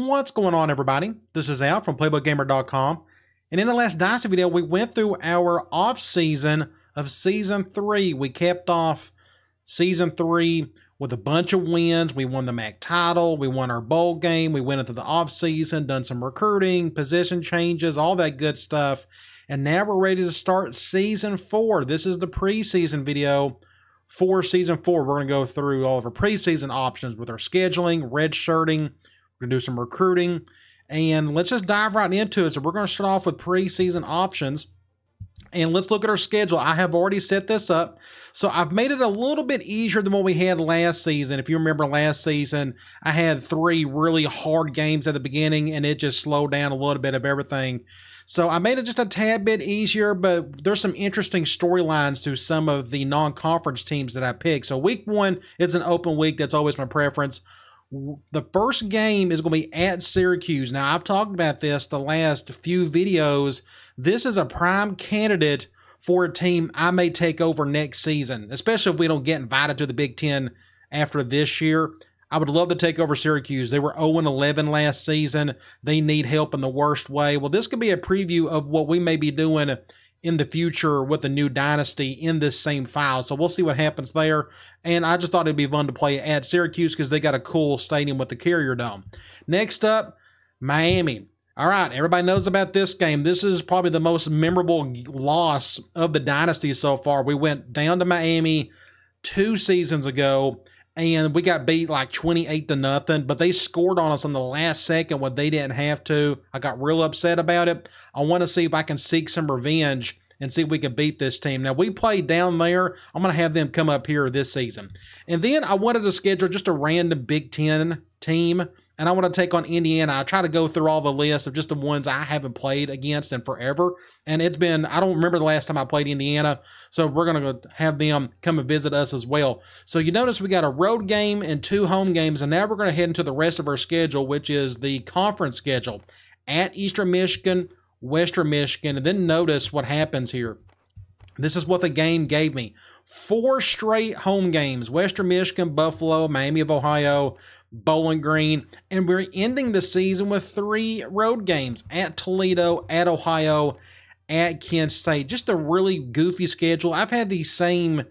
What's going on, everybody? This is Al from PlaybookGamer.com, and in the last Dynasty video, we went through our off-season of Season 3. We kept off Season 3 with a bunch of wins. We won the MAC title, we won our bowl game, we went into the off-season, done some recruiting, position changes, all that good stuff, and now we're ready to start Season 4. This is the preseason video for Season 4. We're going to go through all of our preseason options with our scheduling, redshirting. We're going to do some recruiting, and let's just dive right into it. So we're going to start off with preseason options, and let's look at our schedule. I have already set this up, so I've made it a little bit easier than what we had last season. If you remember last season, I had 3 really hard games at the beginning, and it just slowed down a little bit of everything. So I made it just a tad bit easier, but there's some interesting storylines to some of the non-conference teams that I picked. So week 1 is an open week. That's always my preference. The first game is going to be at Syracuse. Now, I've talked about this the last few videos. This is a prime candidate for a team I may take over next season, especially if we don't get invited to the Big Ten after this year. I would love to take over Syracuse. They were 0-11 last season. They need help in the worst way. Well, this could be a preview of what we may be doing in the future with the new Dynasty in this same file. So we'll see what happens there. And I just thought it'd be fun to play at Syracuse because they got a cool stadium with the Carrier Dome. Next up, Miami. All right, everybody knows about this game. This is probably the most memorable loss of the Dynasty so far. We went down to Miami 2 seasons ago, and we got beat like 28-0, but they scored on us on the last second when they didn't have to. I got real upset about it. I want to see if I can seek some revenge and see if we can beat this team. Now, we played down there. I'm going to have them come up here this season. And then I wanted to schedule just a random Big Ten team, and I want to take on Indiana. I try to go through all the lists of just the ones I haven't played against in forever. And it's been, I don't remember the last time I played Indiana, so we're going to have them come and visit us as well. So you notice we got a road game and 2 home games, and now we're going to head into the rest of our schedule, which is the conference schedule. At Eastern Michigan, Western Michigan, and then notice what happens here. This is what the game gave me. 4 straight home games: Western Michigan, Buffalo, Miami of Ohio, Bowling Green, and we're ending the season with 3 road games: at Toledo, at Ohio, at Kent State. Just a really goofy schedule. I've had these same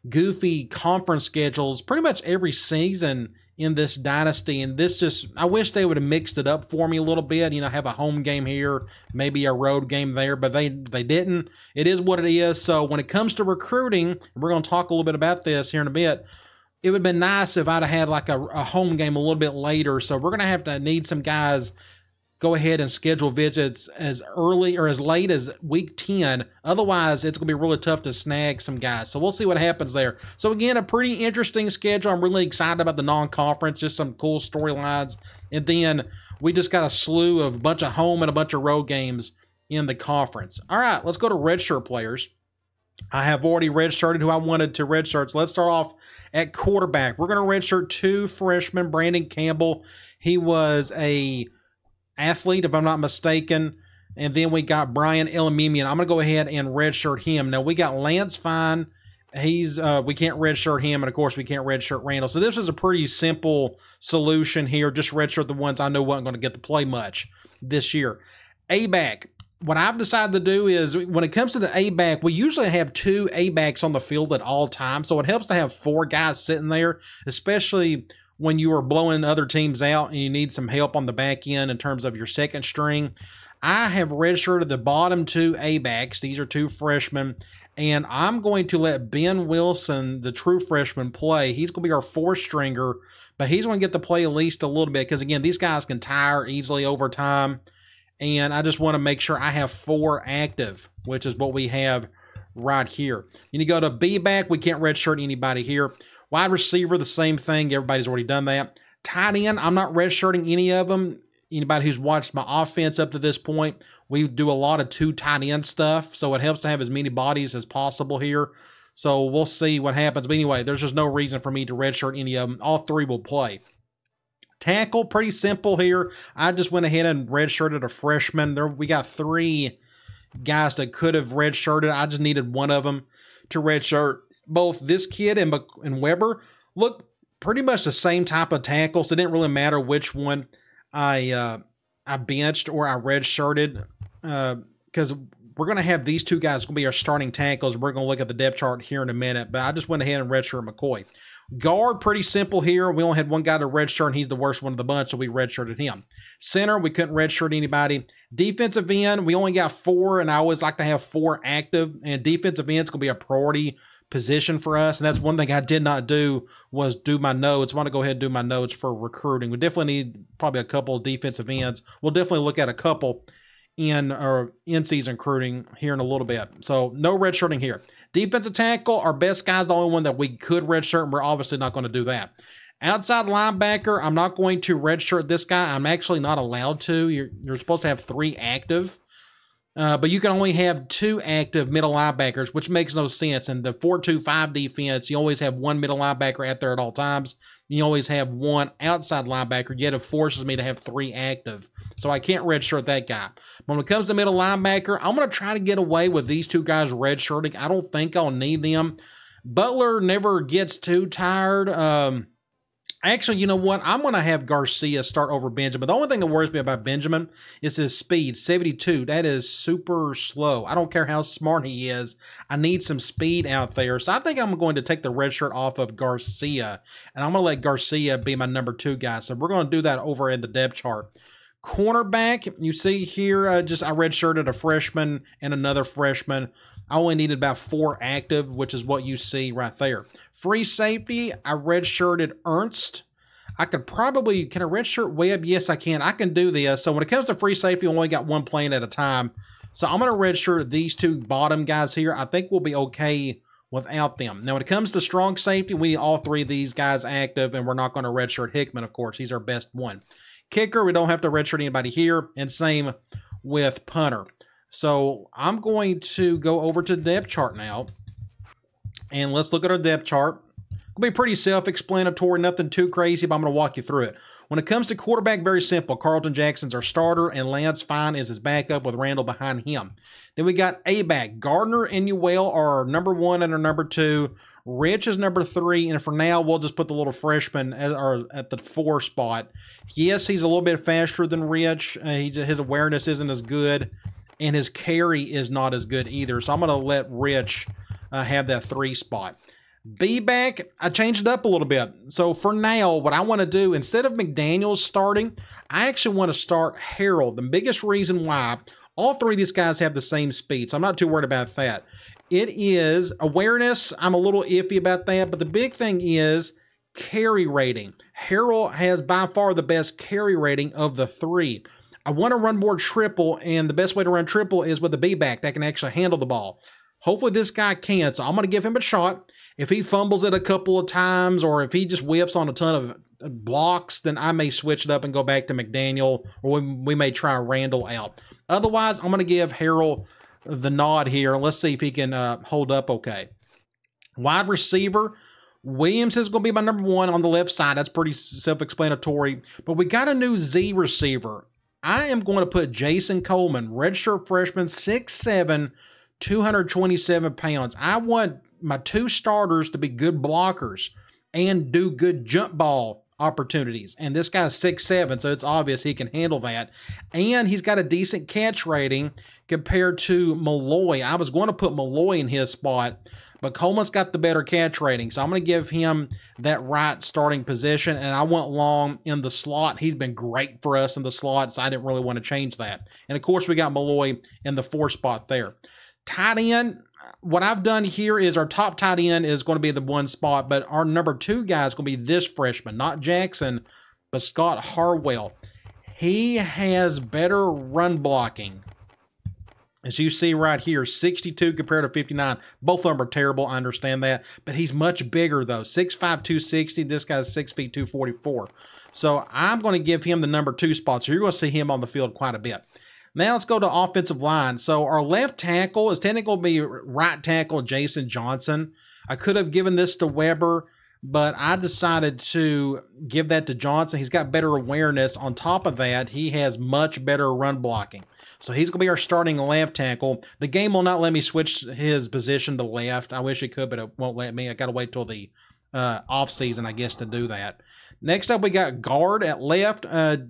goofy conference schedules pretty much every season in this Dynasty, and this just, I wish they would have mixed it up for me a little bit, you know, have a home game here, maybe a road game there, but they didn't. It is what it is. So when it comes to recruiting, we're going to talk a little bit about this here in a bit. It would have been nice if I'd have had like a home game a little bit later. So we're going to need some guys go ahead and schedule visits as early or as late as week 10. Otherwise, it's going to be really tough to snag some guys. So we'll see what happens there. So again, a pretty interesting schedule. I'm really excited about the non-conference, just some cool storylines. And then we just got a slew of a bunch of home and a bunch of road games in the conference. All right, let's go to redshirt players. I have already redshirted who I wanted to redshirt. So let's start off at quarterback. We're going to redshirt 2 freshmen. Brandon Campbell, he was a athlete, if I'm not mistaken. And then we got Brian Elamimian. I'm going to go ahead and redshirt him. Now, we got Lance Fine. He's we can't redshirt him, and of course, we can't redshirt Randall. So this is a pretty simple solution here. Just redshirt the ones I know wasn't going to get to play much this year. A-back. What I've decided to do is, when it comes to the A-back, we usually have 2 A-backs on the field at all times. So it helps to have 4 guys sitting there, especially when you are blowing other teams out and you need some help on the back end in terms of your second string. I have redshirted the bottom 2 A-backs. These are 2 freshmen, and I'm going to let Ben Wilson, the true freshman, play. He's going to be our 4th stringer, but he's going to get to play at least a little bit because, again, these guys can tire easily over time, and I just want to make sure I have 4 active, which is what we have right here. You go to B-back, we can't redshirt anybody here. Wide receiver, the same thing. Everybody's already done that. Tight end, I'm not redshirting any of them. Anybody who's watched my offense up to this point, we do a lot of 2 tight end stuff, so it helps to have as many bodies as possible here. So we'll see what happens. But anyway, there's just no reason for me to redshirt any of them. All 3 will play. Tackle, pretty simple here. I just went ahead and redshirted a freshman. We got 3 guys that could have redshirted. I just needed one of them to redshirt. Both this kid and Weber look pretty much the same type of tackle, so it didn't really matter which one I benched or I redshirted because we're going to have these two guys going to be our starting tackles. We're going to look at the depth chart here in a minute, but I just went ahead and redshirt McCoy. Guard, pretty simple here. We only had one guy to redshirt, and he's the worst one of the bunch, so we redshirted him. Center, we couldn't redshirt anybody. Defensive end, we only got 4, and I always like to have 4 active, and defensive end's going to be a priority position for us, and that's one thing I did not do was do my notes. I want to go ahead and do my notes for recruiting. We definitely need probably a couple of defensive ends. We'll definitely look at a couple in our in-season recruiting here in a little bit. So no redshirting here. Defensive tackle, our best guy's the only one that we could redshirt, and we're obviously not going to do that. Outside linebacker, I'm not going to redshirt this guy. I'm actually not allowed to. You're supposed to have 3 active. But you can only have 2 active middle linebackers, which makes no sense. In the 4-2-5 defense, you always have 1 middle linebacker out there at all times. You always have 1 outside linebacker, yet it forces me to have 3 active. So I can't redshirt that guy. But when it comes to middle linebacker, I'm going to try to get away with these 2 guys redshirting. I don't think I'll need them. Butler never gets too tired. Actually, you know what? I'm going to have Garcia start over Benjamin. The only thing that worries me about Benjamin is his speed, 72. That is super slow. I don't care how smart he is. I need some speed out there. So I think I'm going to take the red shirt off of Garcia, and I'm going to let Garcia be my number 2 guy. So we're going to do that over in the depth chart. Cornerback, you see here, I redshirted a freshman and another freshman. I only needed about 4 active, which is what you see right there. Free safety, I redshirted Ernst. Can I redshirt Webb? Yes, I can. I can do this. So when it comes to free safety, I only got 1 playing at a time. So I'm going to redshirt these 2 bottom guys here. I think we'll be okay without them. Now, when it comes to strong safety, we need all 3 of these guys active, and we're not going to redshirt Hickman, of course. He's our best one. Kicker, we don't have to redshirt anybody here, and same with punter. So I'm going to go over to the depth chart now, and let's look at our depth chart. It'll be pretty self-explanatory, nothing too crazy, but I'm going to walk you through it. When it comes to quarterback, very simple. Carlton Jackson's our starter, and Lance Fine is his backup with Randall behind him. Then we got A-back. Gardner and Newell are our number 1 and our number 2. Rich is number 3, and for now, we'll just put the little freshman at the 4 spot. Yes, he's a little bit faster than Rich. His awareness isn't as good, and his carry is not as good either. So I'm going to let Rich have that 3 spot. B-back, I changed it up a little bit. So for now, what I want to do, instead of McDaniels starting, I actually want to start Harold. The biggest reason why, all 3 of these guys have the same speed, so I'm not too worried about that. It is awareness. I'm a little iffy about that, but the big thing is carry rating. Harold has by far the best carry rating of the 3. I want to run more triple, and the best way to run triple is with a B-back that can actually handle the ball. Hopefully this guy can, so I'm going to give him a shot. If he fumbles it a couple of times, or if he just whiffs on a ton of blocks, then I may switch it up and go back to McDaniel, or we may try Randall out. Otherwise, I'm going to give Harold the nod here. Let's see if he can hold up okay. Wide receiver, Williams is going to be my number 1 on the left side. That's pretty self-explanatory. But we got a new Z receiver. I am going to put Jason Coleman, redshirt freshman, 6'7", 227 pounds. I want my 2 starters to be good blockers and do good jump ball opportunities. And this guy's 6'7", so it's obvious he can handle that. And he's got a decent catch rating compared to Malloy. I was going to put Malloy in his spot, but Coleman's got the better catch rating. So I'm going to give him that right starting position. And I want Long in the slot. He's been great for us in the slot, so I didn't really want to change that. And of course, we got Malloy in the 4 spot there. Tight end, what I've done here is our top tight end is going to be the 1 spot, but our number 2 guy is going to be this freshman, not Jackson, but Scott Harwell. He has better run blocking. As you see right here, 62 compared to 59. Both of them are terrible, I understand that, but he's much bigger though. 6'5", 260. This guy's 6 feet, 244. So I'm going to give him the number 2 spot, so you're going to see him on the field quite a bit. Now let's go to offensive line. So our left tackle is technically going to be right tackle Jason Johnson. I could have given this to Weber, but I decided to give that to Johnson. He's got better awareness. On top of that, he has much better run blocking. So he's going to be our starting left tackle. The game will not let me switch his position to left. I wish it could, but it won't let me. I got to wait till the off season, I guess, to do that. Next up, we got guard at left.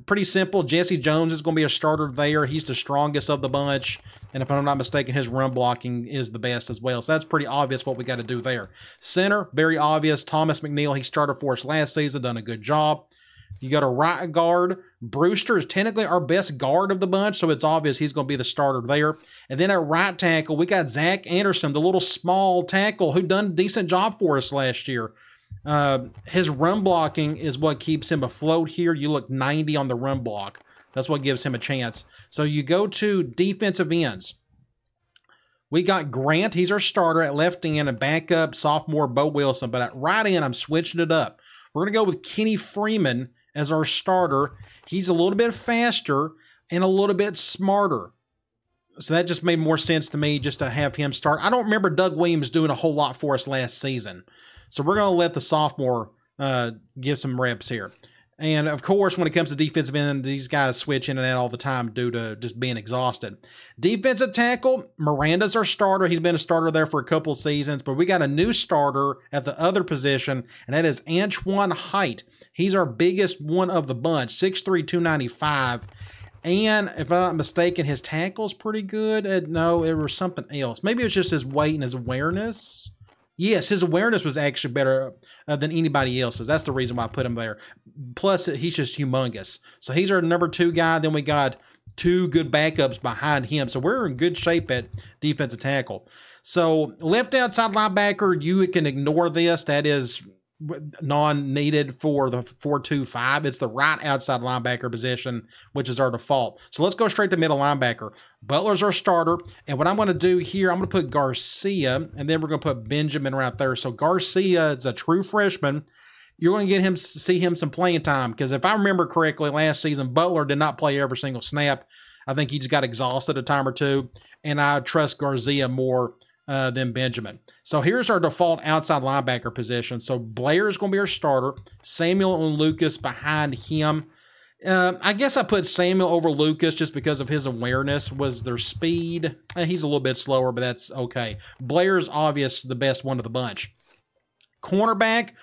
Pretty simple. Jesse Jones is going to be a starter there. He's the strongest of the bunch. And if I'm not mistaken, his run blocking is the best as well. So that's pretty obvious what we got to do there. Center, very obvious. Thomas McNeil, he started for us last season, done a good job. You got a right guard. Brewster is technically our best guard of the bunch, so it's obvious he's going to be the starter there. And then at right tackle, we got Zach Anderson, the little small tackle who done a decent job for us last year. His run blocking is what keeps him afloat here. You look 90 on the run block. That's what gives him a chance. So you go to defensive ends. We got Grant. He's our starter at left end and backup sophomore Bo Wilson. But at right end, I'm switching it up. We're going to go with Kenny Freeman as our starter. He's a little bit faster and a little bit smarter. So that just made more sense to me just to have him start. I don't remember Doug Williams doing a whole lot for us last season. So we're going to let the sophomore give some reps here. And, of course, when it comes to defensive end, these guys switch in and out all the time due to just being exhausted. Defensive tackle, Miranda's our starter. He's been a starter there for a couple seasons, but we got a new starter at the other position, and that is Antoine Height. He's our biggest one of the bunch, 6'3", 295. And, if I'm not mistaken, his tackle's pretty good. No, it was something else. Maybe it was just his weight and his awareness. Yes, his awareness was actually better than anybody else's. That's the reason why I put him there. Plus, he's just humongous. So he's our number 2 guy. Then we got 2 good backups behind him. So we're in good shape at defensive tackle. So left outside linebacker, you can ignore this. That is non-needed for the 4-2-5. It's the right outside linebacker position, which is our default. So let's go straight to middle linebacker. Butler's our starter, and what I'm going to do here, I'm going to put Garcia, and then we're going to put Benjamin right there. So Garcia is a true freshman. You're going to get him, see him some playing time, because if I remember correctly, last season, Butler did not play every single snap. I think he just got exhausted a time or two, and I trust Garcia more than Benjamin. So here's our default outside linebacker position. So Blair is going to be our starter. Samuel and Lucas behind him. I guess I put Samuel over Lucas just because of his awareness. Was their speed? He's a little bit slower, but that's okay. Blair's obvious the best one of the bunch. Cornerback,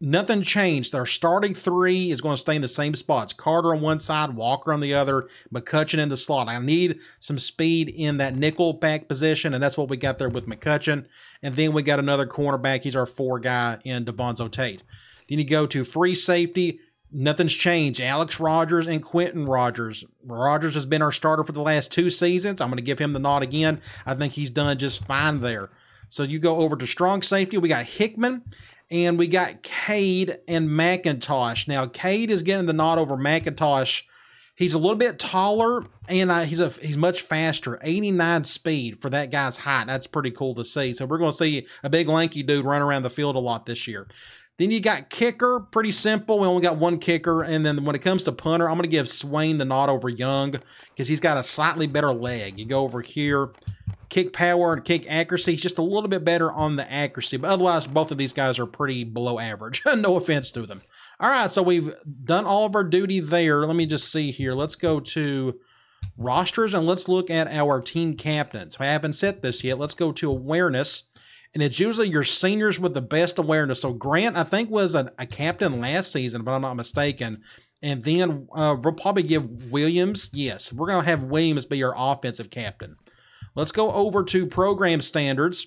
nothing changed. Our starting 3 is going to stay in the same spots. Carter on one side, Walker on the other, McCutcheon in the slot. I need some speed in that nickel back position, and that's what we got there with McCutcheon. And then we got another cornerback. He's our 4 guy in Devonzo Tate. Then you go to free safety. Nothing's changed. Alex Rogers and Quentin Rogers. Rogers has been our starter for the last 2 seasons. I'm going to give him the nod again. I think he's done just fine there. So you go over to strong safety. We got Hickman. And we got Cade and McIntosh. Now, Cade is getting the nod over McIntosh. He's a little bit taller, and he's much faster. 89 speed for that guy's height. That's pretty cool to see. So we're going to see a big lanky dude run around the field a lot this year. Then you got kicker. Pretty simple. We only got 1 kicker. And then when it comes to punter, I'm going to give Swain the nod over Young because he's got a slightly better leg. You go over here. Kick power and kick accuracy. He's just a little bit better on the accuracy. But otherwise, both of these guys are pretty below average. No offense to them. All right, so we've done all of our duty there. Let me just see here. Let's go to rosters and let's look at our team captains. I haven't set this yet. Let's go to awareness. And it's usually your seniors with the best awareness. So Grant, I think, was a captain last season, but I'm not mistaken. And then we'll probably give Williams. Yes, we're going to have Williams be our offensive captain. Let's go over to program standards.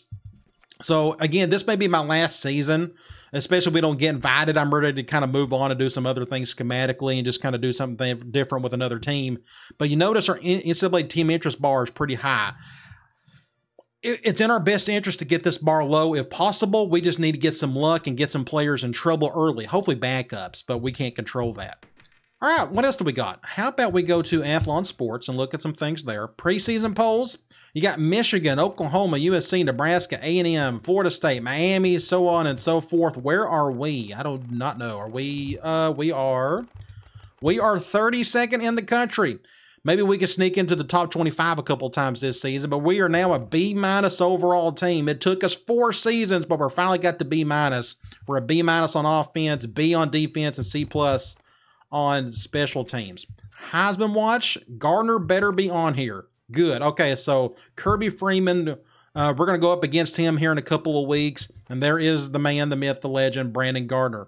So, again, this may be my last season, especially if we don't get invited. I'm ready to kind of move on and do some other things schematically and just kind of do something different with another team. But you notice our NCAA team interest bar is pretty high. It's in our best interest to get this bar low if possible. We just need to get some luck and get some players in trouble early, hopefully backups, but we can't control that. All right, what else do we got? How about we go to Athlon Sports and look at some things there. Preseason polls. You got Michigan, Oklahoma, USC, Nebraska, A&M, Florida State, Miami, so on and so forth. Where are we? I do not know. Are we? We are 32nd in the country. Maybe we can sneak into the top 25 a couple times this season, but we are now a B- overall team. It took us 4 seasons, but we're finally got to B-. We're a B- on offense, B on defense, and C+ on special teams. Heisman watch, Gardner better be on here. Good. Okay, so Kirby Freeman, we're going to go up against him here in a couple of weeks, and there is the man, the myth, the legend, Brandon Gardner.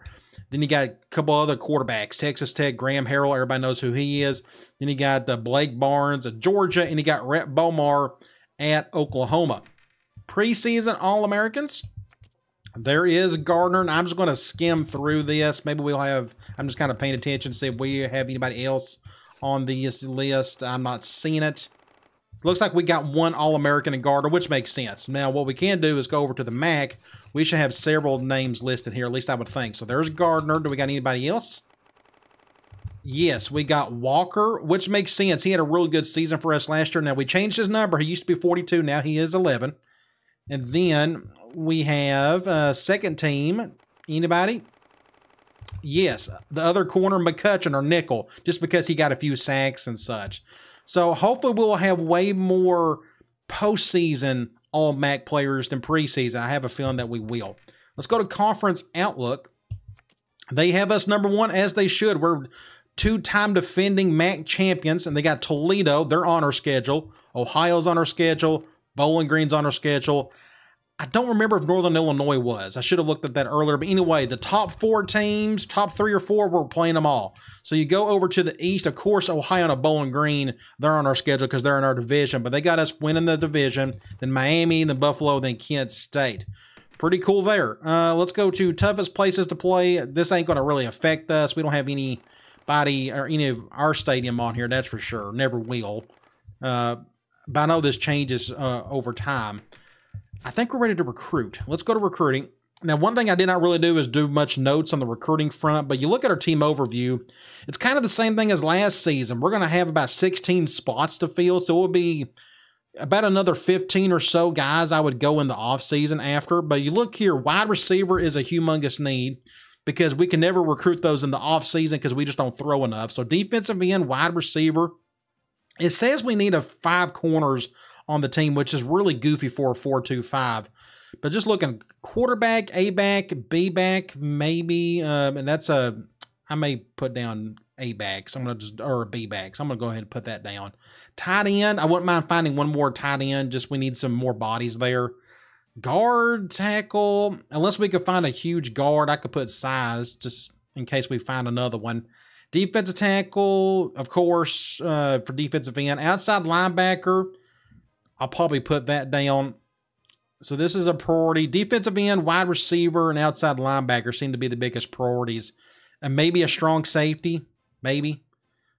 Then you got a couple other quarterbacks, Texas Tech, Graham Harrell, everybody knows who he is. Then you got Blake Barnes at Georgia, and you got Rhett Bomar at Oklahoma. Preseason All-Americans. There is Gardner, and I'm just going to skim through this. Maybe we'll have, I'm just kind of paying attention to see if we have anybody else on this list. I'm not seeing it. Looks like we got one All-American in Gardner, which makes sense. Now, what we can do is go over to the MAC. We should have several names listed here, at least I would think. So there's Gardner. Do we got anybody else? Yes, we got Walker, which makes sense. He had a really good season for us last year. Now, we changed his number. He used to be 42. Now he is 11. And then we have second team. Anybody? Yes, the other corner, McCutcheon or nickel, just because he got a few sacks and such. So hopefully we'll have way more postseason All-MAC players than preseason. I have a feeling that we will. Let's go to Conference Outlook. They have us number one, as they should. We're two-time defending MAC champions, and they got Toledo. They're on our schedule. Ohio's on our schedule. Bowling Green's on our schedule. I don't remember if Northern Illinois was. I should have looked at that earlier. But anyway, the top 4 teams, top 3 or 4, we're playing them all. So you go over to the East. Of course, Ohio and Bowling Green, they're on our schedule because they're in our division. But they got us winning the division. Then Miami, then Buffalo, then Kent State. Pretty cool there. Let's go to toughest places to play. This ain't going to really affect us. We don't have anybody or any of our stadium on here, that's for sure. Never will. But I know this changes over time. I think we're ready to recruit. Let's go to recruiting. Now, one thing I did not really do is do much notes on the recruiting front, but you look at our team overview, it's kind of the same thing as last season. We're going to have about 16 spots to fill, so it will be about another 15 or so guys I would go in the offseason after. But you look here, wide receiver is a humongous need because we can never recruit those in the offseason because we just don't throw enough. So defensive end, wide receiver. It says we need 5 corners on the team, which is really goofy for a 4-2-5. But just looking, quarterback, A-back, B-back, maybe, and that's I may put down A-backs. I'm going to just, or B-backs. I'm going to go ahead and put that down. Tight end, I wouldn't mind finding one more tight end, just we need some more bodies there. Guard, tackle, unless we could find a huge guard, I could put size, just in case we find another one. Defensive tackle, of course, for defensive end. Outside linebacker, I'll probably put that down. So this is a priority. Defensive end, wide receiver, and outside linebacker seem to be the biggest priorities. And maybe a strong safety, maybe.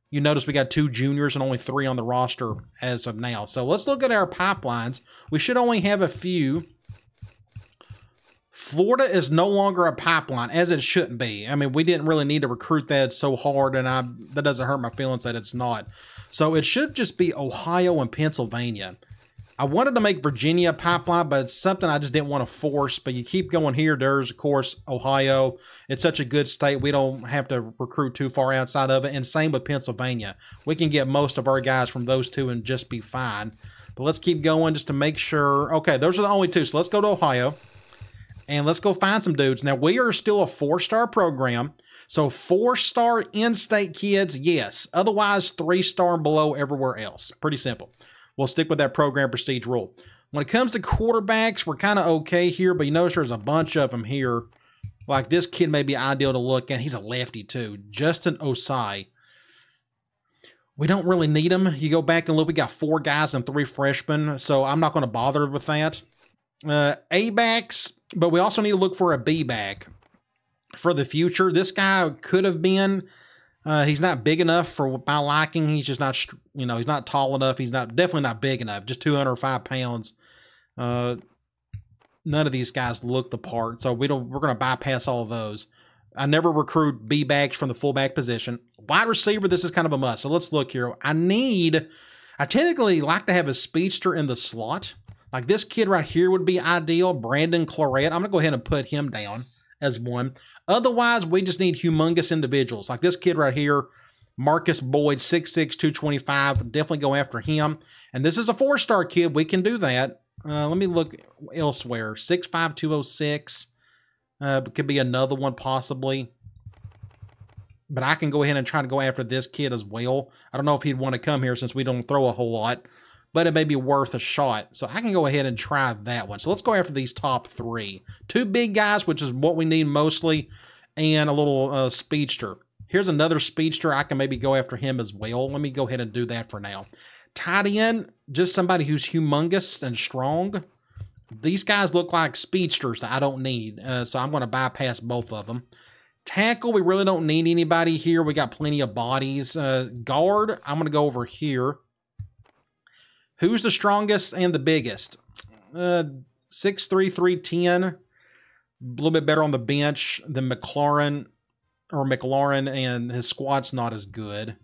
You notice we got 2 juniors and only 3 on the roster as of now. So let's look at our pipelines. We should only have a few. Florida is no longer a pipeline, as it shouldn't be. I mean, we didn't really need to recruit that so hard, and that doesn't hurt my feelings that it's not. So it should just be Ohio and Pennsylvania. I wanted to make Virginia a pipeline, but it's something I just didn't want to force. But you keep going here. There's, of course, Ohio. It's such a good state. We don't have to recruit too far outside of it. And same with Pennsylvania. We can get most of our guys from those 2 and just be fine. But let's keep going just to make sure. Okay, those are the only 2. So let's go to Ohio. And let's go find some dudes. Now, we are still a 4-star program. So 4-star in-state kids, yes. Otherwise, 3-star and below everywhere else. Pretty simple. We'll stick with that program prestige rule. When it comes to quarterbacks, we're kind of okay here, but you notice there's a bunch of them here. Like this kid may be ideal to look at. He's a lefty too. Justin Osai. We don't really need him. You go back and look, we got 4 guys and 3 freshmen, so I'm not going to bother with that. A-backs, but we also need to look for a B-back for the future. This guy could have been... he's not big enough for my liking. He's just not, he's not tall enough. He's definitely not big enough. Just 205 pounds. None of these guys look the part, so we're going to bypass all of those. I never recruit B-backs from the fullback position. Wide receiver, this is kind of a must. So let's look here. I technically like to have a speedster in the slot. Like this kid right here would be ideal. Brandon Claret. I'm going to go ahead and put him down as one. Otherwise, we just need humongous individuals. Like this kid right here, Marcus Boyd, 6'6", 225. Definitely go after him. And this is a 4-star kid. We can do that. Let me look elsewhere. 6'5", 206. Could be another one possibly. But I can go ahead and try to go after this kid as well. I don't know if he'd want to come here since we don't throw a whole lot. But it may be worth a shot. So I can go ahead and try that one. So let's go after these top 3. 2 big guys, which is what we need mostly. and a little speedster. Here's another speedster. I can maybe go after him as well. Let me go ahead and do that for now. Tight end, just somebody who's humongous and strong. These guys look like speedsters that I don't need, so I'm going to bypass both of them. Tackle, we really don't need anybody here. We got plenty of bodies. Guard, I'm going to go over here. Who's the strongest and the biggest? 6'3", 310. A little bit better on the bench than McLaurin, and his squat's not as good.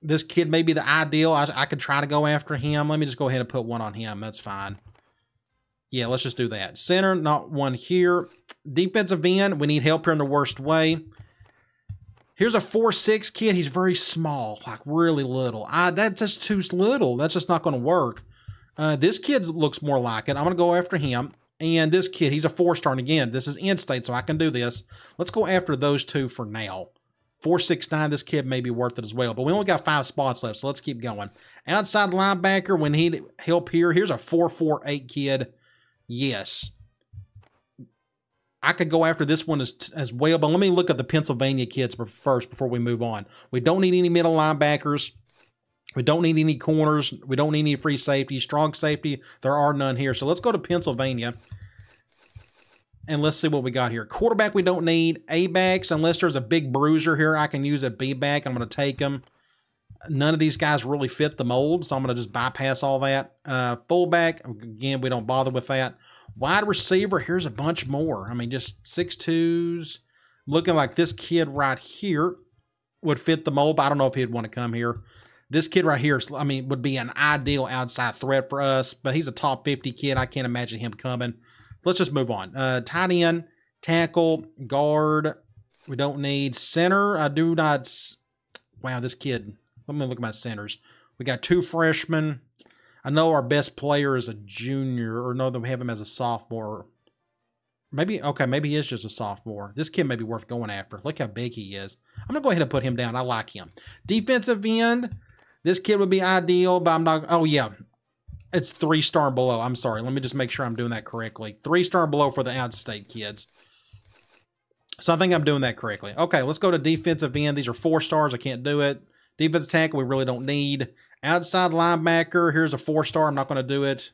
This kid may be the ideal. I could try to go after him. Let me just go ahead and put one on him. That's fine. Yeah, let's just do that. Center, not one here. Defensive end, we need help here in the worst way. Here's a 4'6" kid. He's very small, like really little. That's just too little. That's just not going to work. This kid looks more like it. I'm going to go after him. And this kid, he's a 4-star. And again, this is in-state, so I can do this. Let's go after those two for now. 4'6'9", this kid may be worth it as well. But we only got 5 spots left, so let's keep going. Outside linebacker, we need help here. Here's a 4'8" kid. Yes. I could go after this one as well, but let me look at the Pennsylvania kids first before we move on. We don't need any middle linebackers. We don't need any corners. We don't need any free safety. Strong safety, there are none here. So let's go to Pennsylvania. And let's see what we got here. Quarterback, we don't need. A-backs, unless there's a big bruiser here, I can use a B-back. I'm going to take him. None of these guys really fit the mold, so I'm going to just bypass all that. Fullback, again, we don't bother with that. Wide receiver, here's a bunch more. I mean, just 6'2s. Looking like this kid right here would fit the mold, but I don't know if he'd want to come here. This kid right here, I mean, would be an ideal outside threat for us, but he's a top 50 kid. I can't imagine him coming. Let's just move on. Tight end, tackle, guard, we don't need. Center, I do not. Wow, this kid. Let me look at my centers. We got 2 freshmen. I know our best player is a junior, or no, we have him as a sophomore. Maybe, okay, maybe he is just a sophomore. This kid may be worth going after. Look how big he is. I'm going to go ahead and put him down. I like him. Defensive end, this kid would be ideal, but I'm not, oh yeah, it's 3-star and below. I'm sorry. Let me just make sure I'm doing that correctly. 3-star and below for the out-of-state kids. So I think I'm doing that correctly. Okay, let's go to defensive end. These are 4 stars. I can't do it. Defensive tackle, we really don't need. Outside linebacker, here's a 4-star. I'm not going to do it.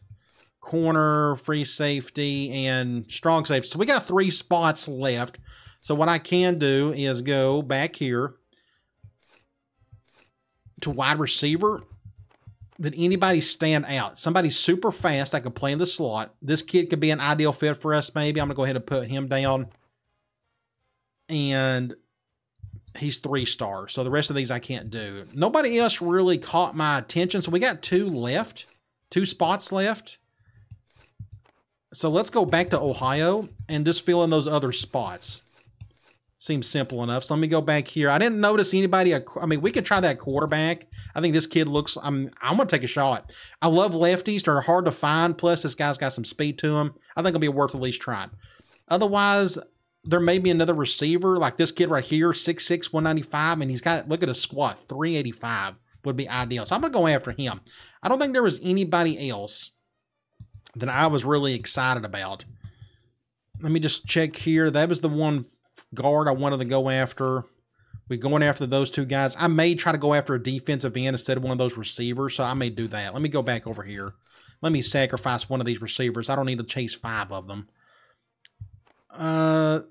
Corner, free safety, and strong safety. So we got 3 spots left. So what I can do is go back here to wide receiver. Did anybody stand out? Somebody super fast that could play in the slot. This kid could be an ideal fit for us, maybe. I'm going to go ahead and put him down. And he's 3-star. So the rest of these I can't do. Nobody else really caught my attention. So we got 2 left. 2 spots left. So let's go back to Ohio and just fill in those other spots. Seems simple enough. So let me go back here. I didn't notice anybody. I mean, we could try that quarterback. I think this kid looks, I'm going to take a shot. I love lefties. They're hard to find. Plus, this guy's got some speed to him. I think it'll be worth at least trying. Otherwise, there may be another receiver like this kid right here, 6'6", 195, and he's got, look at his squat, 385 would be ideal. So I'm going to go after him. I don't think there was anybody else that I was really excited about. Let me just check here. That was the one guard I wanted to go after. We're going after those 2 guys. I may try to go after a defensive end instead of one of those receivers, so I may do that. Let me go back over here. Let me sacrifice one of these receivers. I don't need to chase 5 of them. I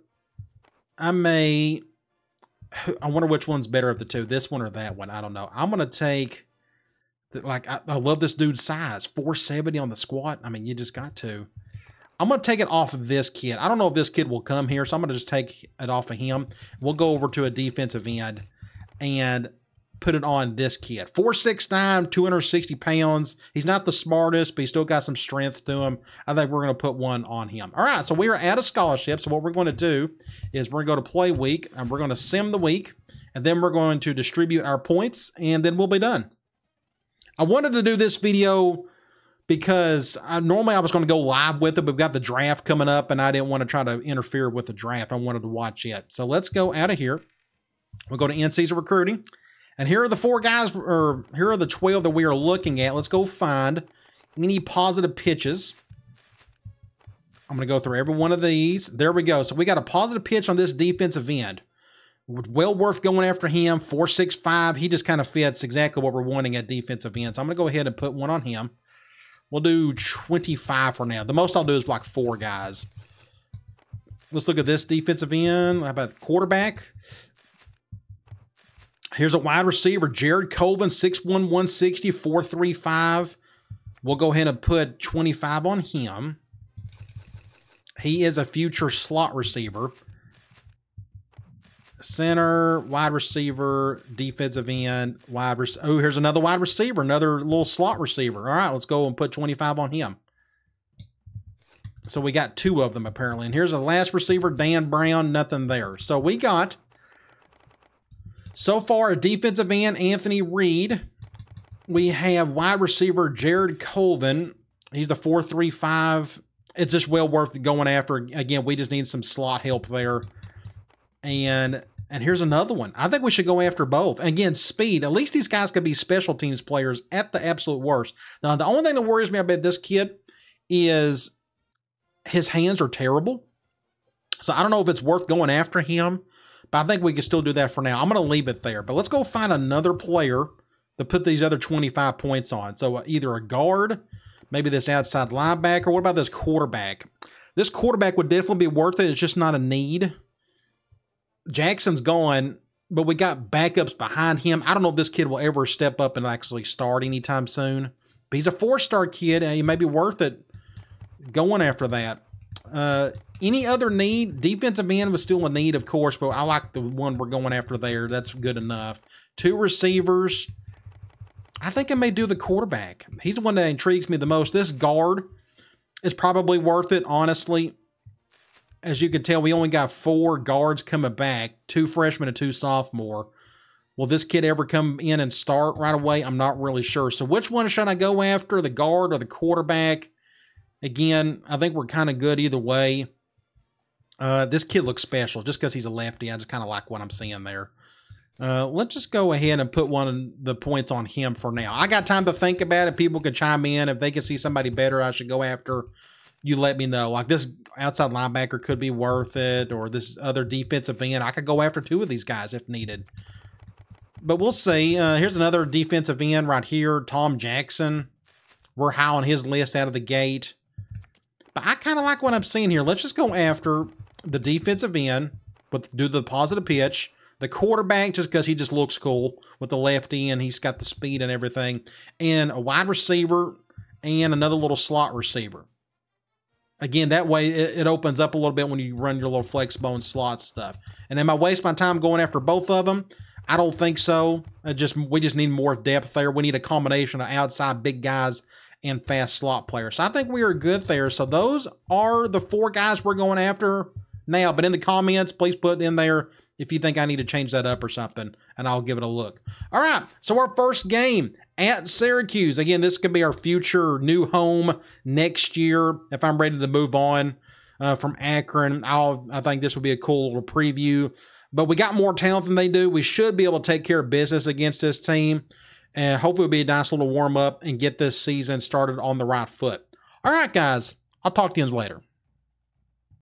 wonder which one's better of the 2, this one or that one. I don't know. I'm going to take, like, I love this dude's size, 470 on the squat. I mean, you just got to. I'm going to take it off of this kid. I don't know if this kid will come here, so I'm going to just take it off of him. We'll go over to a defensive end and put it on this kid. 4'6'9", 260 pounds. He's not the smartest, but he's still got some strength to him. I think we're going to put one on him. All right, so we are out of scholarship. So what we're going to do is we're going to go to play week, and we're going to sim the week, and then we're going to distribute our points, and then we'll be done. I wanted to do this video because normally I was going to go live with it, but we've got the draft coming up, and I didn't want to try to interfere with the draft. I wanted to watch it. So let's go out of here. We'll go to in-season recruiting. And here are the 4 guys, or here are the 12 that we are looking at. Let's go find any positive pitches. I'm going to go through every one of these. There we go. So we got a positive pitch on this defensive end. Well worth going after him. 4.65. He just kind of fits exactly what we're wanting at defensive end. So I'm going to go ahead and put one on him. We'll do 25 for now. The most I'll do is like 4 guys. Let's look at this defensive end. How about quarterback? Here's a wide receiver, Jared Colvin, 6'1", 160, 4.35. We'll go ahead and put 25 on him. He is a future slot receiver. Center, wide receiver, defensive end, wide receiver. Oh, here's another wide receiver, another little slot receiver. All right, let's go and put 25 on him. So we got 2 of them apparently. And here's the last receiver, Dan Brown, nothing there. So we got, so far, a defensive end, Anthony Reed. We have wide receiver, Jared Colvin. He's the 4.35. It's just well worth going after. Again, we just need some slot help there. And here's another one. I think we should go after both. Again, speed. At least these guys could be special teams players at the absolute worst. Now, the only thing that worries me about this kid is his hands are terrible. So I don't know if it's worth going after him, but I think we can still do that for now. I'm going to leave it there. But let's go find another player to put these other 25 points on. So either a guard, maybe this outside linebacker. What about this quarterback? This quarterback would definitely be worth it. It's just not a need. Jackson's gone, but we got backups behind him. I don't know if this kid will ever step up and actually start anytime soon. But he's a 4-star kid, and he may be worth it going after that. Any other need? Defensive end was still a need, of course, but I like the one we're going after there. That's good enough. 2 receivers. I think I may do the quarterback. He's the one that intrigues me the most. This guard is probably worth it, honestly. As you can tell, we only got 4 guards coming back, 2 freshmen and 2 sophomore. Will this kid ever come in and start right away? I'm not really sure. So which one should I go after, the guard or the quarterback? Again, I think we're kind of good either way. This kid looks special just because he's a lefty. I just kind of like what I'm seeing there. Let's just go ahead and put one of the points on him for now. I got time to think about it. People could chime in. If they can see somebody better I should go after, you let me know. Like this outside linebacker could be worth it, or this other defensive end. I could go after 2 of these guys if needed. But we'll see. Here's another defensive end right here, Tom Jackson. We're high on his list out of the gate. But I kind of like what I'm seeing here. Let's just go after the defensive end, do the positive pitch. The quarterback, just because he just looks cool with the lefty and he's got the speed and everything. And a wide receiver and another little slot receiver. Again, that way it opens up a little bit when you run your little flex bone slot stuff. And am I wasting my time going after both of them? I don't think so. We just need more depth there. We need a combination of outside big guys and fast slot players. So I think we are good there. So those are the 4 guys we're going after now. But in the comments, please put in there if you think I need to change that up or something, and I'll give it a look. All right, so our first game at Syracuse. Again, this could be our future new home next year if I'm ready to move on from Akron. I think this would be a cool little preview. But we got more talent than they do. We should be able to take care of business against this team. And hopefully it'll be a nice little warm-up and get this season started on the right foot. All right, guys. I'll talk to you later.